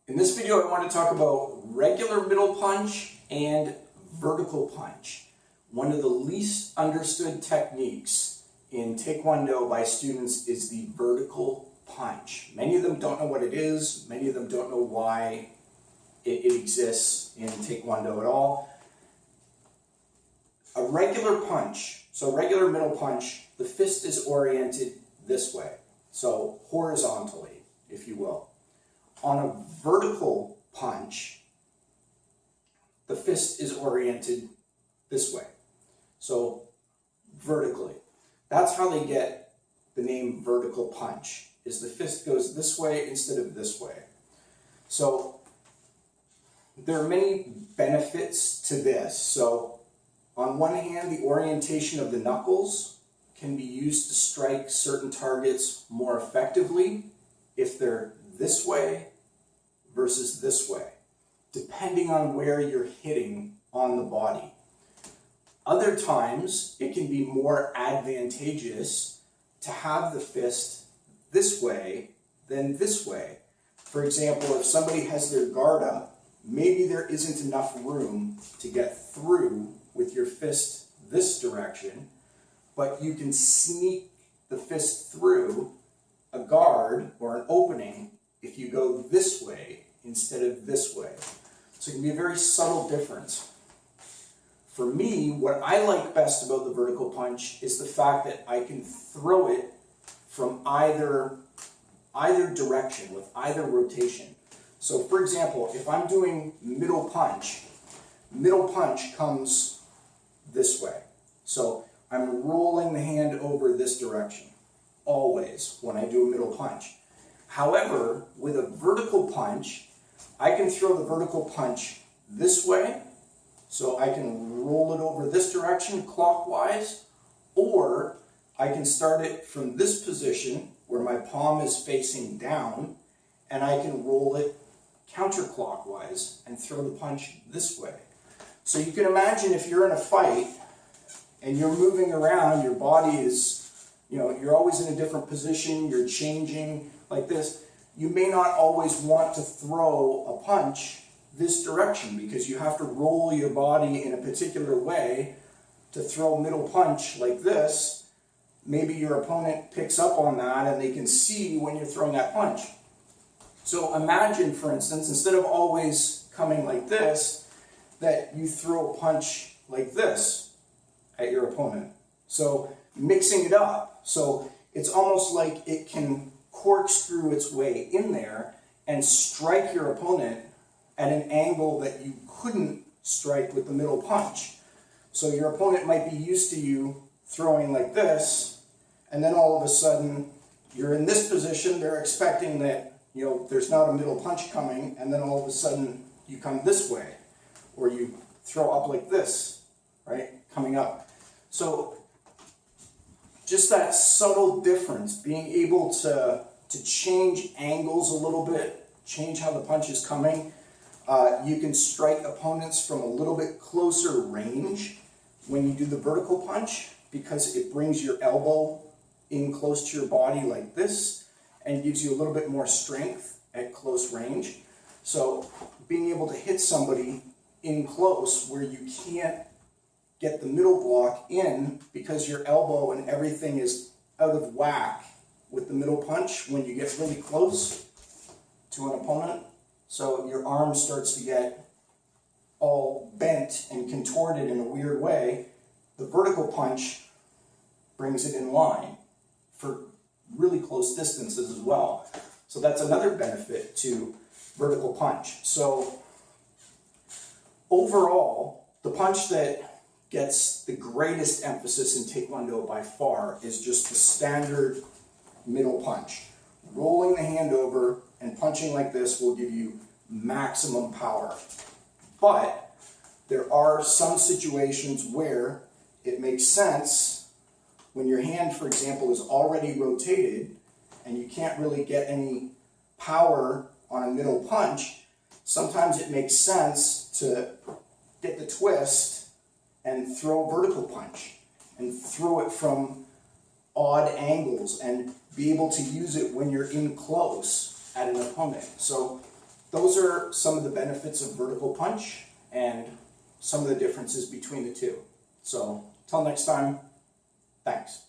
In this video, I want to talk about regular middle punch and vertical punch. One of the least understood techniques in Taekwondo by students is the vertical punch. Many of them don't know what it is. Many of them don't know why it exists in Taekwondo at all. A regular punch, so regular middle punch, the fist is oriented this way, so horizontally, if you will. On a vertical punch, the fist is oriented this way, so vertically. That's how they get the name vertical punch, is the fist goes this way instead of this way. So there are many benefits to this. So on one hand, the orientation of the knuckles can be used to strike certain targets more effectively if they're this way versus this way, depending on where you're hitting on the body. Other times, it can be more advantageous to have the fist this way than this way. For example, if somebody has their guard up, maybe there isn't enough room to get through with your fist this direction, but you can sneak the fist through a guard or an opening if you go this way instead of this way. So it can be a very subtle difference. For me, what I like best about the vertical punch is the fact that I can throw it from either direction with either rotation. So for example, if I'm doing middle punch comes this way. So I'm rolling the hand over this direction, always, when I do a middle punch. However, with a vertical punch, I can throw the vertical punch this way, so I can roll it over this direction clockwise, or I can start it from this position where my palm is facing down, and I can roll it counterclockwise and throw the punch this way. So you can imagine if you're in a fight and you're moving around, your body is, you're always in a different position, you're changing like this. You may not always want to throw a punch this direction because you have to roll your body in a particular way to throw a middle punch like this. Maybe your opponent picks up on that and they can see when you're throwing that punch. So imagine, for instance, instead of always coming like this, that you throw a punch like this at your opponent. So mixing it up. So it's almost like it can corkscrew its way in there and strike your opponent at an angle that you couldn't strike with the middle punch. So your opponent might be used to you throwing like this, and then all of a sudden you're in this position, they're expecting that there's not a middle punch coming, and then all of a sudden you come this way, or you throw up like this, right, coming up. So just that subtle difference, being able to change angles a little bit, change how the punch is coming. You can strike opponents from a little bit closer range when you do the vertical punch because it brings your elbow in close to your body like this and gives you a little bit more strength at close range. So being able to hit somebody in close where you can't get the middle block in because your elbow and everything is out of whack with the middle punch when you get really close to an opponent. So your arm starts to get all bent and contorted in a weird way. The vertical punch brings it in line for really close distances as well. So that's another benefit to vertical punch. So overall, the punch that gets the greatest emphasis in Taekwondo by far is just the standard middle punch. Rolling the hand over and punching like this will give you maximum power. But there are some situations where it makes sense when your hand, for example, is already rotated and you can't really get any power on a middle punch. Sometimes it makes sense to get the twist and throw a vertical punch and throw it from odd angles and be able to use it when you're in close at an opponent. So those are some of the benefits of vertical punch and some of the differences between the two. So, till next time, thanks.